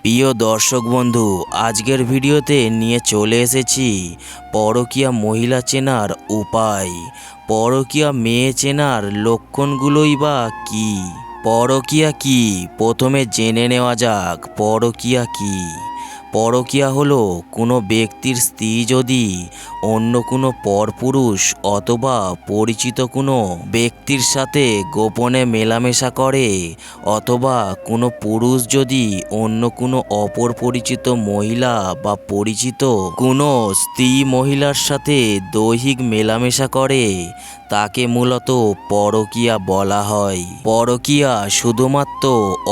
প্রিয় দর্শক বন্ধু, আজকের ভিডিওতে নিয়ে চলে এসেছি পরকীয়া মহিলা চেনার উপায়। পরকীয়া মেয়ে চেনার লক্ষণগুলোই বা কী? পরকীয়া কী প্রথমে জেনে নেওয়া যাক। পরকীয়া কী? পরকীয়া হলো কোনো ব্যক্তির স্ত্রী যদি অন্য কোনো পরপুরুষ অথবা পরিচিত কোনো ব্যক্তির সাথে গোপনে মেলামেশা করে, অথবা কোনো পুরুষ যদি অন্য কোনো অপর পরিচিত মহিলা বা পরিচিত কোনো স্ত্রী মহিলার সাথে দৈহিক মেলামেশা করে, তাকে মূলত পরকীয়া বলা হয়। পরকীয়া শুধুমাত্র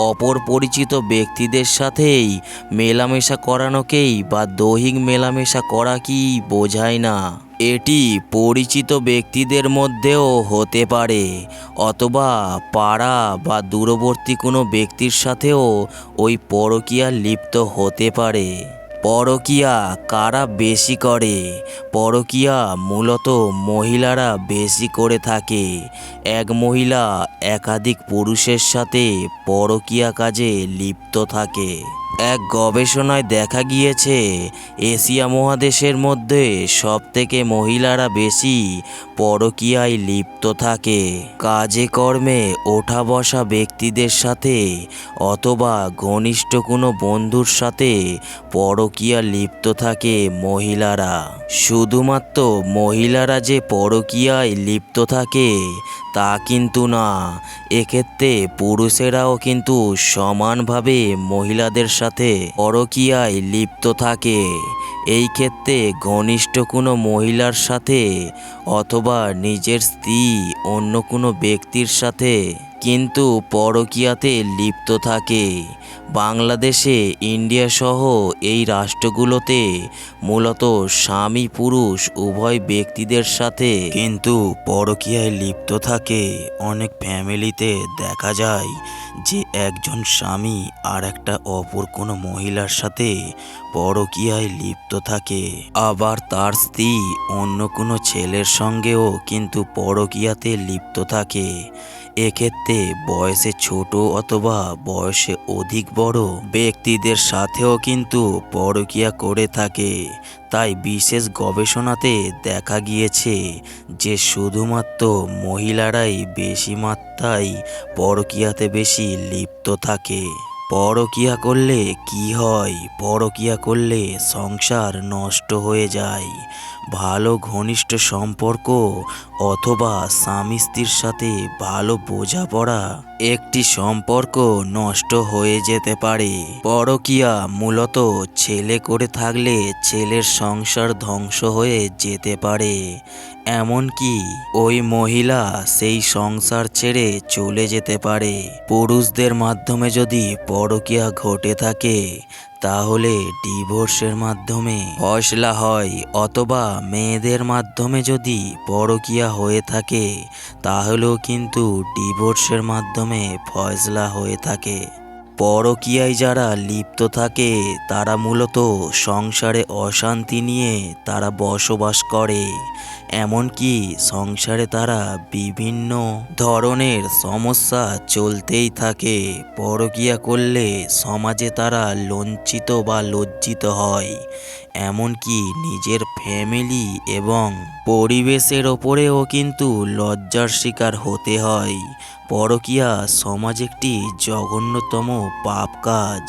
অপর পরিচিত ব্যক্তিদের সাথেই মেলামেশা করানোকেই বা দৈহিক মেলামেশা করা কি বোঝায় না। এটি পরিচিত ব্যক্তিদের মধ্যেও হতে পারে, অথবা পাড়া বা দূরবর্তী কোনো ব্যক্তির সাথেও ওই পরকীয়া লিপ্ত হতে পারে। পরকীয়া কারা বেশি করে? পরকীয়া মূলত মহিলারা বেশি করে থাকে। এক মহিলা একাধিক পুরুষের সাথে পরকীয়া কাজে লিপ্ত থাকে। এক গবেষণায় দেখা গিয়েছে, এশিয়া মহাদেশের মধ্যে সবথেকে মহিলারা বেশি পরকীয়ায় লিপ্ত থাকে। কাজে কর্মে ওঠা বসা ব্যক্তিদের সাথে অথবা ঘনিষ্ঠ কোনো বন্ধুর সাথে পরকীয়া লিপ্ত থাকে মহিলারা। শুধুমাত্র মহিলারা যে পরকীয়ায় লিপ্ত থাকে তা কিন্তু না, এক্ষেত্রে পুরুষেরাও কিন্তু সমানভাবে মহিলাদের সাথে পরকীয়ায় লিপ্ত থাকে। এই ক্ষেত্রে ঘনিষ্ঠ কোনো মহিলার সাথে অথবা নিজের স্ত্রী অন্য কোনো ব্যক্তির সাথে কিন্তু পরকীয়াতে লিপ্ত থাকে। বাংলাদেশে, ইন্ডিয়া সহ এই রাষ্ট্রগুলোতে মূলত স্বামী পুরুষ উভয় ব্যক্তিদের সাথে কিন্তু পরকীয়ায় লিপ্ত থাকে। অনেক ফ্যামিলিতে দেখা যায় যে একজন স্বামী আর একটা অপর কোনো মহিলার সাথে পরকীয়ায় লিপ্ত থাকে, আবার তার স্ত্রী অন্য কোনো ছেলের সঙ্গেও কিন্তু পরকীয়াতে লিপ্ত থাকে। এক্ষেত্রে বয়সে ছোট অথবা বয়সে অধিক বড় ব্যক্তিদের সাথেও কিন্তু পরকীয়া করে থাকে। তাই বিশেষ গবেষণাতে দেখা গিয়েছে যে শুধুমাত্র মহিলারাই বেশি মাত্রায় পরকীয়াতে বেশি লিপ্ত থাকে। পরকীয়া করলে কি হয়? পরকীয়া করলে সংসার নষ্ট হয়ে যায়। ভালো ঘনিষ্ঠ সম্পর্ক অথবা স্বামী স্ত্রীর সাথে ভালো বোঝাপড়া একটি সম্পর্ক নষ্ট হয়ে যেতে পারে। পরকীয়া মূলত ছেলে করে থাকলে ছেলের সংসার ধ্বংস হয়ে যেতে পারে। এমনকি ওই মহিলা সেই সংসার ছেড়ে চলে যেতে পারে। পুরুষদের মাধ্যমে যদি পরকীয়া ঘটে থাকে তাহলে ডিভোর্সের মাধ্যমে ফয়সালা হয়, অথবা মেয়েদের মাধ্যমে যদি পরকীয়া হয়ে থাকে তাহলেও কিন্তু ডিভোর্সের মাধ্যমে ফয়সালা হয়ে থাকে। পরকীয়ায় যারা লিপ্ত থাকে তারা মূলত সংসারে অশান্তি নিয়ে তারা বসবাস করে। এমনকি সংসারে তারা বিভিন্ন ধরনের সমস্যা চলতেই থাকে। পরকীয়া করলে সমাজে তারা লাঞ্ছিত বা লজ্জিত হয়, এমনকি নিজের ফ্যামিলি এবং পরিবেশের ওপরেও কিন্তু লজ্জার শিকার হতে হয়। পরকীয়া সমাজ একটি জঘন্যতম পাপ কাজ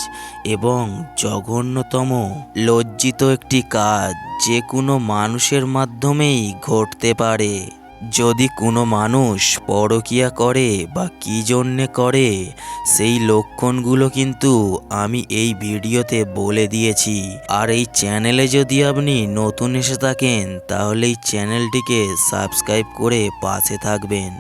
এবং জঘন্যতম লজ্জিত একটি কাজ, যে কোনো মানুষের মাধ্যমেই ঘটতে পারে। যদি কোনো মানুষ পরকীয়া করে বা কী জন্যে করে সেই লক্ষণগুলো কিন্তু আমি এই ভিডিওতে বলে দিয়েছি। আর এই চ্যানেলে যদি আপনি নতুন এসে থাকেন তাহলে এই চ্যানেলটিকে সাবস্ক্রাইব করে পাশে থাকবেন।